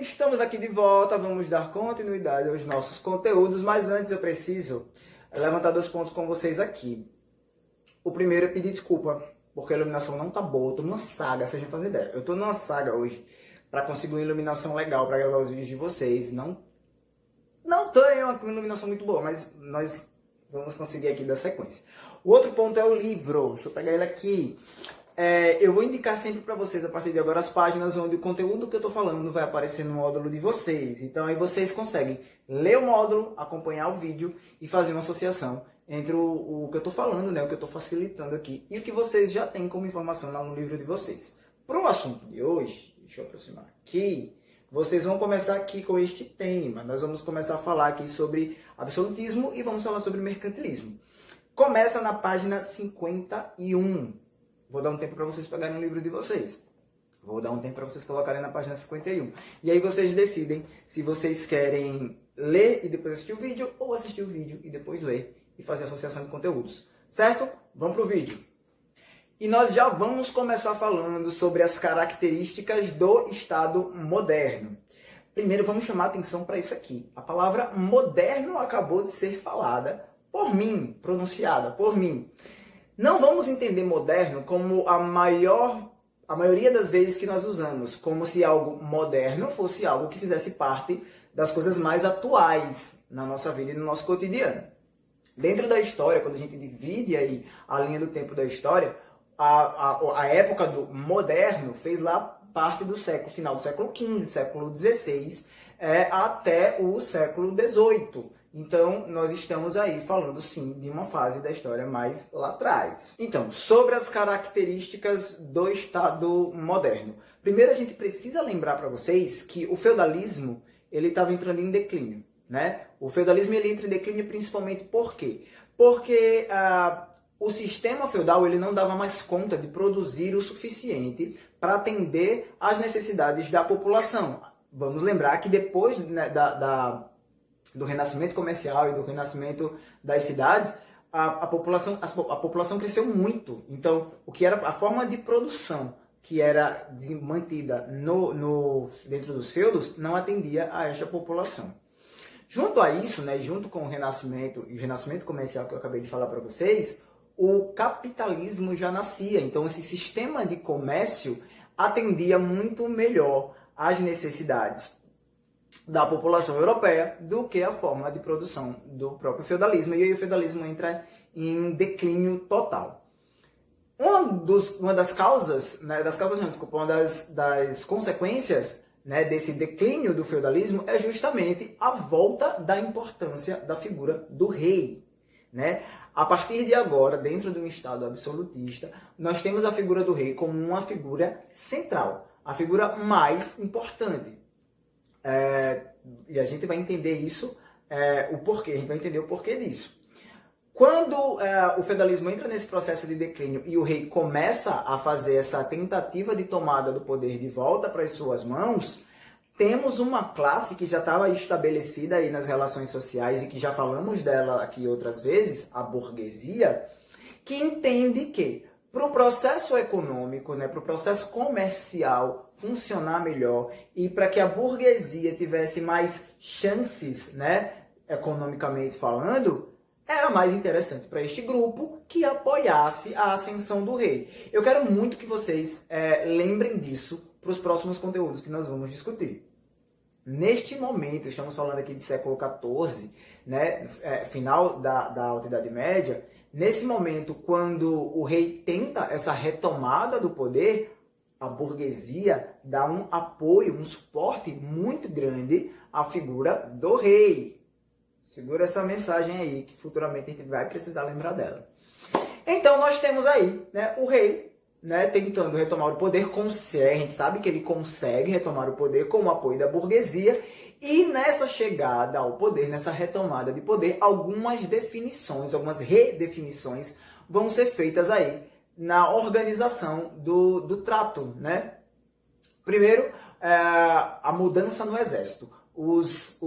estamos aqui de volta, vamos dar continuidade aos nossos conteúdos, mas antes eu preciso levantar 2 pontos com vocês aqui. O primeiro é pedir desculpa, porque a iluminação não tá boa, eu tô numa saga, vocês não fazem ideia. Eu tô numa saga hoje para conseguir uma iluminação legal para gravar os vídeos de vocês. Não tenho uma iluminação muito boa, mas nós vamos conseguir aqui dar sequência. O outro ponto é o livro, deixa eu pegar ele aqui. Eu vou indicar sempre para vocês, a partir de agora, as páginas onde o conteúdo que eu estou falando vai aparecer no módulo de vocês. Então aí vocês conseguem ler o módulo, acompanhar o vídeo e fazer uma associação entre o que eu estou falando, né, o que eu estou facilitando aqui, e o que vocês já têm como informação lá no livro de vocês. Para o assunto de hoje, deixa eu aproximar aqui, vocês vão começar aqui com este tema. Nós vamos começar a falar aqui sobre absolutismo e vamos falar sobre mercantilismo. Começa na página 51. Vou dar um tempo para vocês pegarem o livro de vocês. Vou dar um tempo para vocês colocarem na página 51. E aí vocês decidem se vocês querem ler e depois assistir o vídeo, ou assistir o vídeo e depois ler e fazer associação de conteúdos. Certo? Vamos para o vídeo. E nós já vamos começar falando sobre as características do Estado moderno. Primeiro vamos chamar a atenção para isso aqui. A palavra moderno acabou de ser falada por mim, pronunciada por mim. Não vamos entender moderno como a maioria das vezes que nós usamos, como se algo moderno fosse algo que fizesse parte das coisas mais atuais na nossa vida e no nosso cotidiano. Dentro da história, quando a gente divide aí a linha do tempo da história, a época do moderno fez lá parte do final do século XV, século XVI, até o século XVIII. Então, nós estamos aí falando, sim, de uma fase da história mais lá atrás. Então, sobre as características do Estado moderno. Primeiro, a gente precisa lembrar para vocês que o feudalismo ele estava entrando em declínio, né? O feudalismo ele entra em declínio principalmente por quê? Porque o sistema feudal ele não dava mais conta de produzir o suficiente para atender às necessidades da população. Vamos lembrar que depois, né, do renascimento comercial e do renascimento das cidades, a população cresceu muito. Então, o que era a forma de produção que era mantida dentro dos feudos não atendia a esta população. Junto a isso, né, junto com o renascimento comercial que eu acabei de falar para vocês, o capitalismo já nascia. Então, esse sistema de comércio atendia muito melhor às necessidades da população europeia do que a forma de produção do próprio feudalismo. E aí o feudalismo entra em declínio total. Uma das causas, né, uma das consequências, né, desse declínio do feudalismo é justamente a volta da importância da figura do rei, né? A partir de agora, dentro de um Estado absolutista, nós temos a figura do rei como uma figura central, a figura mais importante. E a gente vai entender isso, o porquê, a gente vai entender o porquê disso. Quando o feudalismo entra nesse processo de declínio e o rei começa a fazer essa tentativa de tomada do poder de volta para as suas mãos, temos uma classe que já estava estabelecida aí nas relações sociais e que já falamos dela aqui outras vezes, a burguesia, que entende que para o processo econômico, né, para o processo comercial funcionar melhor e para que a burguesia tivesse mais chances, né, economicamente falando, era mais interessante para este grupo que apoiasse a ascensão do rei. Eu quero muito que vocês lembrem disso para os próximos conteúdos que nós vamos discutir. Neste momento, estamos falando aqui de século XIV, né, final da Alta Idade Média. Nesse momento, quando o rei tenta essa retomada do poder, a burguesia dá um apoio, um suporte muito grande à figura do rei. Segura essa mensagem aí, que futuramente a gente vai precisar lembrar dela. Então, nós temos aí, né, o rei, né, tentando retomar o poder, a gente sabe que ele consegue retomar o poder com o apoio da burguesia, e nessa chegada ao poder, nessa retomada de poder, algumas redefinições vão ser feitas aí na organização do trato, né? Primeiro, a mudança no exército. Os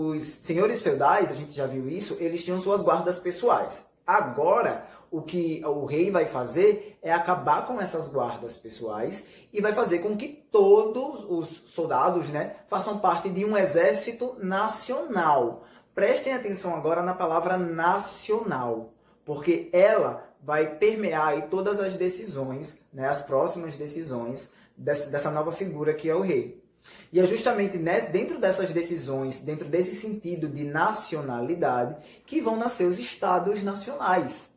senhores feudais, a gente já viu isso, eles tinham suas guardas pessoais. Agora, o que o rei vai fazer é acabar com essas guardas pessoais e vai fazer com que todos os soldados, né, façam parte de um exército nacional. Prestem atenção agora na palavra nacional, porque ela vai permear aí todas as decisões, né, as próximas decisões dessa nova figura que é o rei. E é justamente dentro dessas decisões, dentro desse sentido de nacionalidade, que vão nascer os estados nacionais,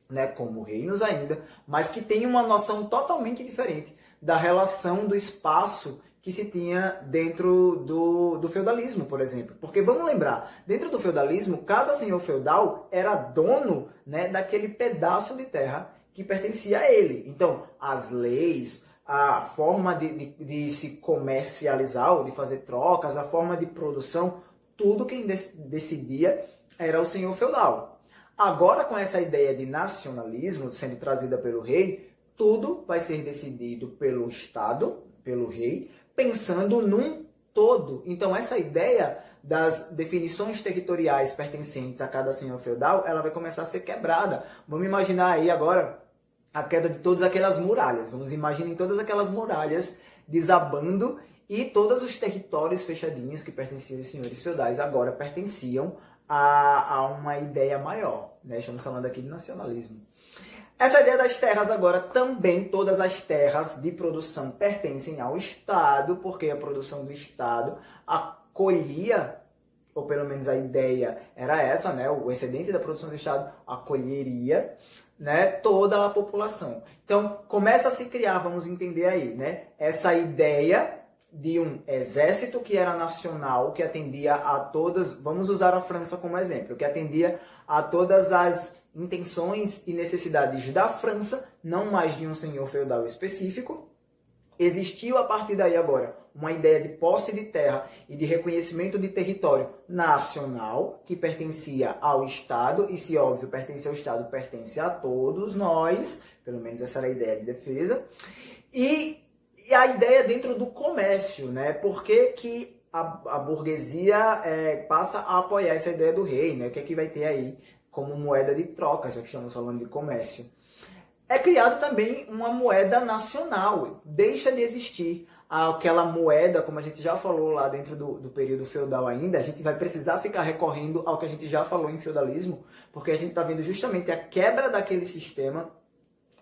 né, como reinos ainda, mas que têm uma noção totalmente diferente da relação do espaço que se tinha dentro do feudalismo, por exemplo. Porque vamos lembrar, dentro do feudalismo, cada senhor feudal era dono, né, daquele pedaço de terra que pertencia a ele. Então, as leis, a forma de se comercializar ou de fazer trocas, a forma de produção, tudo quem decidia era o senhor feudal. Agora, com essa ideia de nacionalismo sendo trazida pelo rei, tudo vai ser decidido pelo Estado, pelo rei, pensando num todo. Então, essa ideia das definições territoriais pertencentes a cada senhor feudal, ela vai começar a ser quebrada. Vamos imaginar aí agora a queda de todas aquelas muralhas. Vamos imaginar todas aquelas muralhas desabando e todos os territórios fechadinhos que pertenciam aos senhores feudais agora pertenciam a uma ideia maior, né? Estamos falando aqui de nacionalismo. Essa ideia das terras agora, também todas as terras de produção pertencem ao Estado, porque a produção do Estado acolhia, ou pelo menos a ideia era essa, né? O excedente da produção do Estado acolheria, né, toda a população. Então, começa a se criar, vamos entender aí, né, essa ideia de um exército que era nacional, que atendia a todas, vamos usar a França como exemplo, que atendia a todas as intenções e necessidades da França, não mais de um senhor feudal específico. Existiu a partir daí agora uma ideia de posse de terra e de reconhecimento de território nacional que pertencia ao Estado, e se óbvio pertence ao Estado, pertence a todos nós, pelo menos essa era a ideia de defesa, e a ideia dentro do comércio, né? Por que a burguesia passa a apoiar essa ideia do rei, né? O que é que vai ter aí como moeda de troca, já que estamos falando de comércio? É criada também uma moeda nacional, deixa de existir aquela moeda, como a gente já falou lá dentro do período feudal ainda, a gente vai precisar ficar recorrendo ao que a gente já falou em feudalismo, porque a gente está vendo justamente a quebra daquele sistema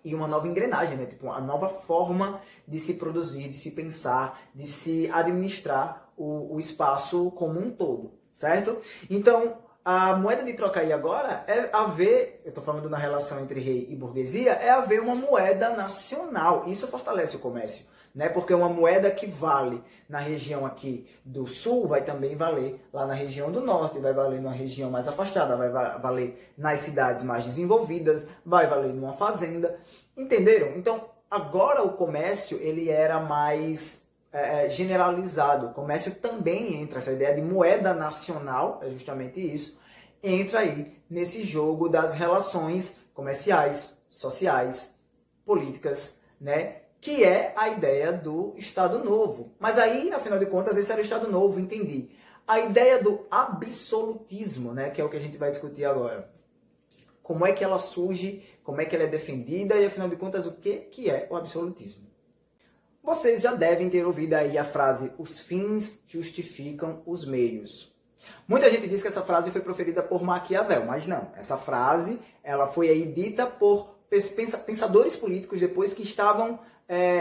e uma nova engrenagem, né? Tipo, a nova forma de se produzir, de se pensar, de se administrar o espaço como um todo, certo? Então, a moeda de troca aí agora é haver, eu estou falando na relação entre rei e burguesia, é haver uma moeda nacional. Isso fortalece o comércio, né? Porque uma moeda que vale na região aqui do sul vai também valer lá na região do norte, vai valer numa região mais afastada, vai valer nas cidades mais desenvolvidas, vai valer numa fazenda. Entenderam? Então, agora o comércio ele era mais generalizado. O comércio também entra, essa ideia de moeda nacional, é justamente isso, entra aí nesse jogo das relações comerciais, sociais, políticas, né? Que é a ideia do Estado Novo. Mas aí, afinal de contas, esse era o Estado Novo, entendi. A ideia do absolutismo, né? Que é o que a gente vai discutir agora. Como é que ela surge, como é que ela é defendida e, afinal de contas, o que é o absolutismo? Vocês já devem ter ouvido aí a frase "os fins justificam os meios". Muita gente diz que essa frase foi proferida por Maquiavel, mas não. Essa frase ela foi aí dita por pensadores políticos depois que estavam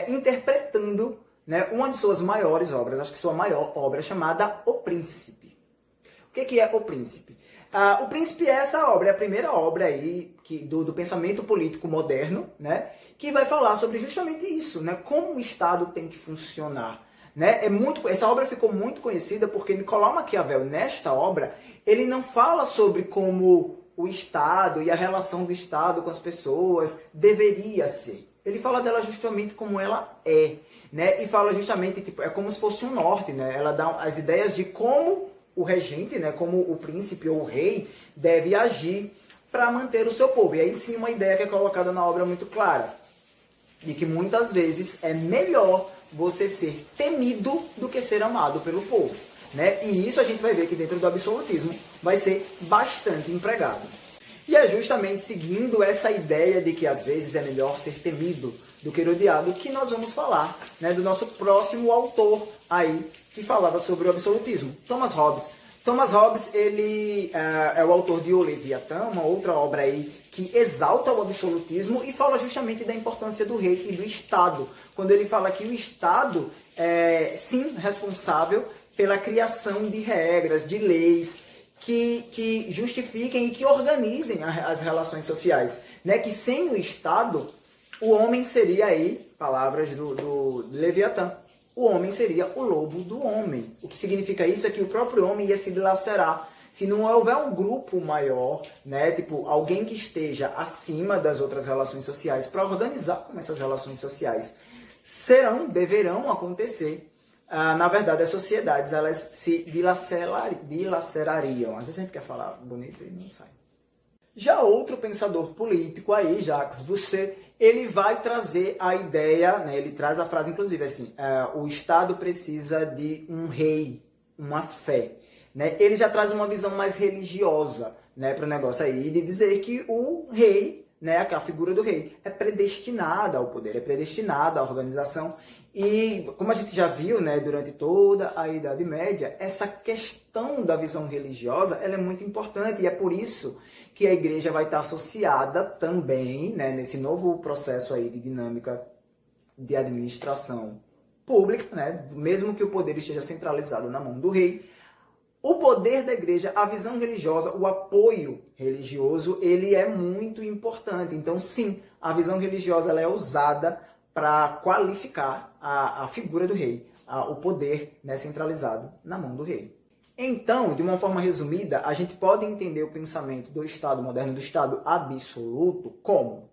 interpretando, né, uma de suas maiores obras, acho que sua maior obra, chamada O Príncipe. O que é O Príncipe? O Príncipe é essa obra, é a primeira obra aí do pensamento político moderno, né, que vai falar sobre justamente isso, né, como o Estado tem que funcionar. Né? Essa obra ficou muito conhecida porque Nicolau Maquiavel, nesta obra, ele não fala sobre como o Estado e a relação do Estado com as pessoas deveria ser. Ele fala dela justamente como ela é, né? E fala justamente, tipo, é como se fosse um norte, né? Ela dá as ideias de como o regente, né, como o príncipe ou o rei deve agir para manter o seu povo. E aí sim uma ideia que é colocada na obra muito clara, de que muitas vezes é melhor você ser temido do que ser amado pelo povo, né? E isso a gente vai ver que dentro do absolutismo vai ser bastante empregado. E é justamente seguindo essa ideia de que às vezes é melhor ser temido do que odiado que nós vamos falar, né, do nosso próximo autor aí que falava sobre o absolutismo, Thomas Hobbes. Thomas Hobbes, ele é o autor de O Leviatã, uma outra obra aí que exalta o absolutismo e fala justamente da importância do rei e do Estado, quando ele fala que o Estado é, sim, responsável pela criação de regras, de leis, que justifiquem e que organizem as relações sociais. Né? Que sem o Estado, o homem seria aí, palavras do Leviatã, o homem seria o lobo do homem. O que significa isso é que o próprio homem ia se dilacerar. Se não houver um grupo maior, né, tipo alguém que esteja acima das outras relações sociais para organizar como essas relações sociais deverão acontecer, na verdade as sociedades elas se dilacerariam. Às vezes a gente quer falar bonito e não sai. Já outro pensador político aí, Jacques Bossuet, ele vai trazer a ideia, né, ele traz a frase inclusive assim, o Estado precisa de um rei, uma fé. Né? Ele já traz uma visão mais religiosa, né, para o negócio aí, de dizer que o rei, né, a figura do rei, é predestinada ao poder, é predestinada à organização. E como a gente já viu, né, durante toda a Idade Média, essa questão da visão religiosa ela é muito importante e é por isso que a igreja vai estar associada também, né, nesse novo processo aí de dinâmica de administração pública, né, mesmo que o poder esteja centralizado na mão do rei. O poder da igreja, a visão religiosa, o apoio religioso, ele é muito importante. Então, sim, a visão religiosa ela é usada para qualificar a figura do rei, o poder, né, centralizado na mão do rei. Então, de uma forma resumida, a gente pode entender o pensamento do Estado moderno, do Estado absoluto, como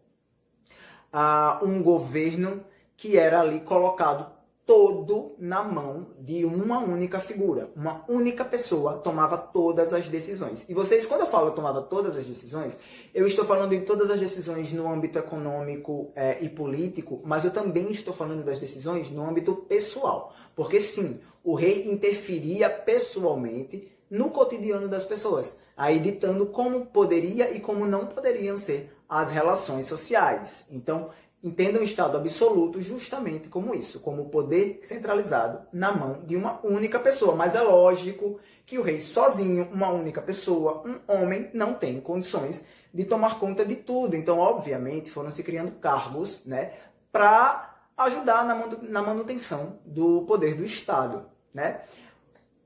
um governo que era ali colocado todo na mão de uma única figura. Uma única pessoa tomava todas as decisões. E vocês, quando eu falo tomava todas as decisões, eu estou falando de todas as decisões no âmbito econômico e político, mas eu também estou falando das decisões no âmbito pessoal. Porque sim, o rei interferia pessoalmente no cotidiano das pessoas, aí ditando como poderia e como não poderiam ser as relações sociais. Então, entenda o Estado absoluto justamente como isso, como o poder centralizado na mão de uma única pessoa. Mas é lógico que o rei sozinho, uma única pessoa, um homem, não tem condições de tomar conta de tudo. Então, obviamente, foram se criando cargos, né, para ajudar na manutenção do poder do Estado. Né?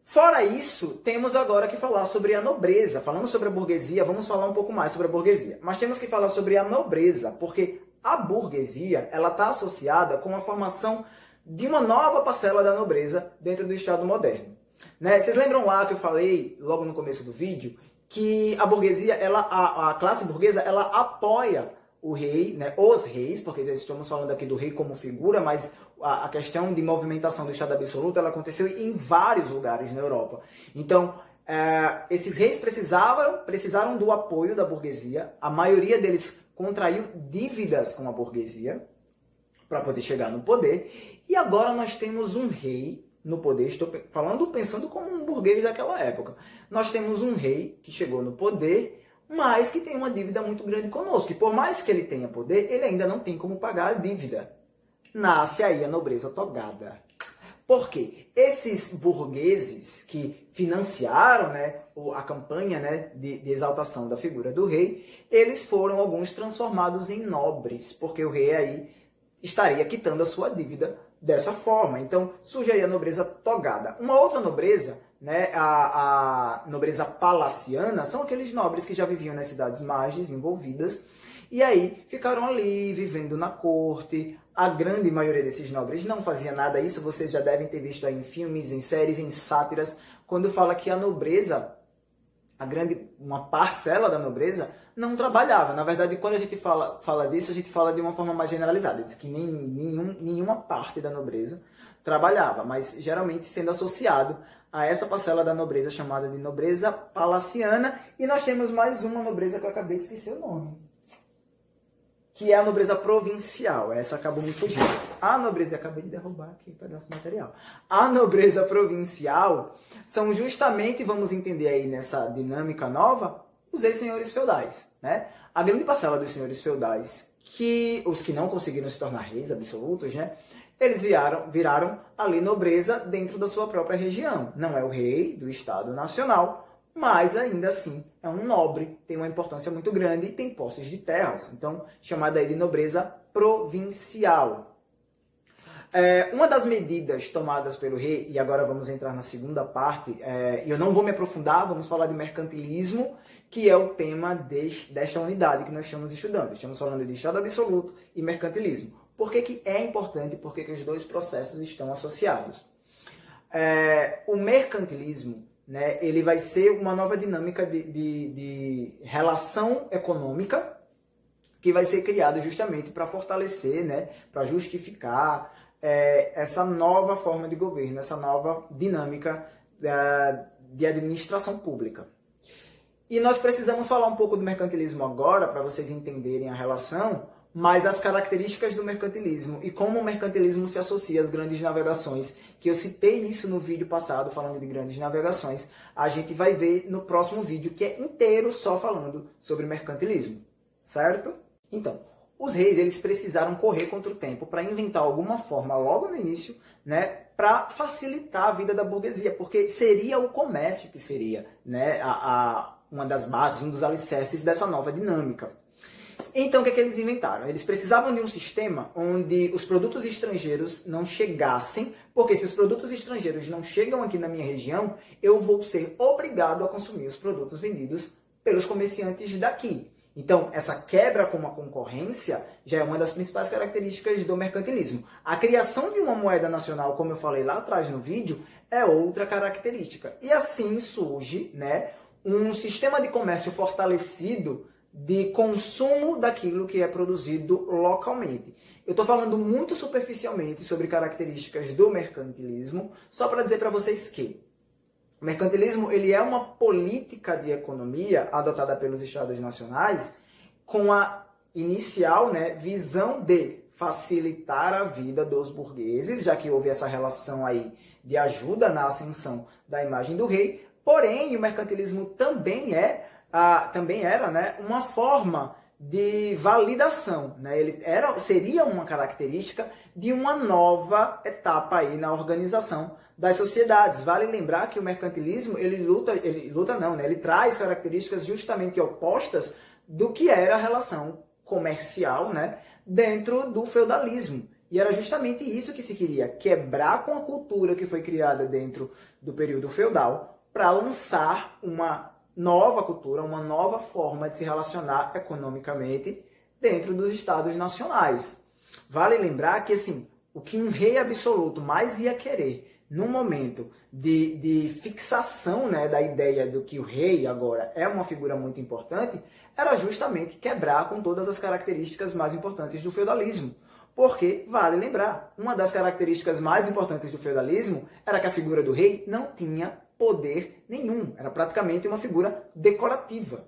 Fora isso, temos agora que falar sobre a nobreza. Falando sobre a burguesia, vamos falar um pouco mais sobre a burguesia. Mas temos que falar sobre a nobreza, porque a burguesia ela está associada com a formação de uma nova parcela da nobreza dentro do Estado moderno. Né? Vocês lembram lá que eu falei, logo no começo do vídeo, que a burguesia, a classe burguesa, ela apoia o rei, né? Os reis, porque estamos falando aqui do rei como figura, mas a questão de movimentação do Estado absoluto ela aconteceu em vários lugares na Europa. Então, esses reis precisaram do apoio da burguesia, a maioria deles contraiu dívidas com a burguesia para poder chegar no poder, e agora nós temos um rei no poder, estou pensando como um burguês daquela época. Nós temos um rei que chegou no poder, mas que tem uma dívida muito grande conosco. E por mais que ele tenha poder, ele ainda não tem como pagar a dívida. Nasce aí a nobreza togada. Por quê? Esses burgueses que financiaram, né, a campanha, né, de exaltação da figura do rei, eles foram alguns transformados em nobres, porque o rei aí estaria quitando a sua dívida dessa forma. Então surge aí a nobreza togada. Uma outra nobreza, né, a nobreza palaciana, são aqueles nobres que já viviam nas cidades mais desenvolvidas e aí ficaram ali vivendo na corte. A grande maioria desses nobres não fazia nada. Isso vocês já devem ter visto aí em filmes, em séries, em sátiras, quando fala que a nobreza, uma parcela da nobreza, não trabalhava. Na verdade, quando a gente fala disso, a gente fala de uma forma mais generalizada. Diz que nenhuma parte da nobreza trabalhava, mas geralmente sendo associado a essa parcela da nobreza chamada de nobreza palaciana. E nós temos mais uma nobreza que eu acabei de esquecer o nome, que é a nobreza provincial. Essa acabou me fugindo. A nobreza, acabei de derrubar aqui um pedaço de material. A nobreza provincial são justamente, vamos entender aí nessa dinâmica nova, os ex-senhores feudais, né? A grande parcela dos senhores feudais, os que não conseguiram se tornar reis absolutos, né? Eles viraram ali nobreza dentro da sua própria região. Não é o rei do Estado Nacional, mas ainda assim é um nobre, tem uma importância muito grande e tem posses de terras. Então, chamada aí de nobreza provincial. Uma das medidas tomadas pelo rei, e agora vamos entrar na segunda parte, e eu não vou me aprofundar, vamos falar de mercantilismo, que é o tema desta unidade que nós estamos estudando. Estamos falando de Estado absoluto e mercantilismo. Por que que é importante? Por que que os dois processos estão associados? O mercantilismo, né, ele vai ser uma nova dinâmica de relação econômica que vai ser criada justamente para fortalecer, né, para justificar essa nova forma de governo, essa nova dinâmica de administração pública. E nós precisamos falar um pouco do mercantilismo agora, para vocês entenderem a relação, mas as características do mercantilismo e como o mercantilismo se associa às grandes navegações, que eu citei isso no vídeo passado, falando de grandes navegações, a gente vai ver no próximo vídeo, que é inteiro só falando sobre mercantilismo, certo? Então, os reis, eles precisaram correr contra o tempo para inventar alguma forma logo no início, né, para facilitar a vida da burguesia, porque seria o comércio que seria, né, uma das bases, um dos alicerces dessa nova dinâmica. Então, o que é que eles inventaram? Eles precisavam de um sistema onde os produtos estrangeiros não chegassem, porque se os produtos estrangeiros não chegam aqui na minha região, eu vou ser obrigado a consumir os produtos vendidos pelos comerciantes daqui. Então, essa quebra com a concorrência já é uma das principais características do mercantilismo. A criação de uma moeda nacional, como eu falei lá atrás no vídeo, é outra característica. E assim surge, né, um sistema de comércio fortalecido de consumo daquilo que é produzido localmente. Eu estou falando muito superficialmente sobre características do mercantilismo, só para dizer para vocês que o mercantilismo, ele é uma política de economia adotada pelos Estados nacionais com a inicial, né, visão de facilitar a vida dos burgueses, já que houve essa relação aí de ajuda na ascensão da imagem do rei. Porém, o mercantilismo também era, né, uma forma de validação, né? Seria uma característica de uma nova etapa aí na organização das sociedades. Vale lembrar que o mercantilismo, ele traz características justamente opostas do que era a relação comercial, né, dentro do feudalismo. E era justamente isso que se queria, quebrar com a cultura que foi criada dentro do período feudal para lançar uma nova cultura, uma nova forma de se relacionar economicamente dentro dos estados nacionais. Vale lembrar que, assim, o que um rei absoluto mais ia querer num momento de fixação, né, da ideia do que o rei agora é uma figura muito importante, era justamente quebrar com todas as características mais importantes do feudalismo. Porque, vale lembrar, uma das características mais importantes do feudalismo era que a figura do rei não tinha poder nenhum. Era praticamente uma figura decorativa,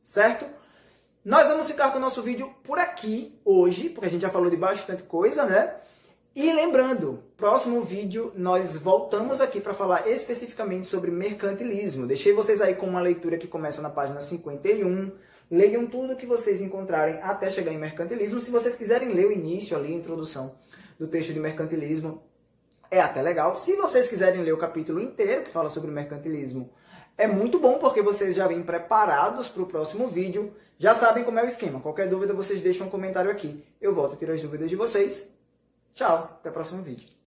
certo? Nós vamos ficar com o nosso vídeo por aqui hoje, porque a gente já falou de bastante coisa, né? E lembrando, próximo vídeo nós voltamos aqui para falar especificamente sobre mercantilismo. Deixei vocês aí com uma leitura que começa na página 51. Leiam tudo que vocês encontrarem até chegar em mercantilismo. Se vocês quiserem ler o início ali, a introdução do texto de mercantilismo, é até legal. Se vocês quiserem ler o capítulo inteiro que fala sobre mercantilismo, é muito bom, porque vocês já vêm preparados para o próximo vídeo. Já sabem como é o esquema. Qualquer dúvida, vocês deixam um comentário aqui. Eu volto a tirar as dúvidas de vocês. Tchau, até o próximo vídeo.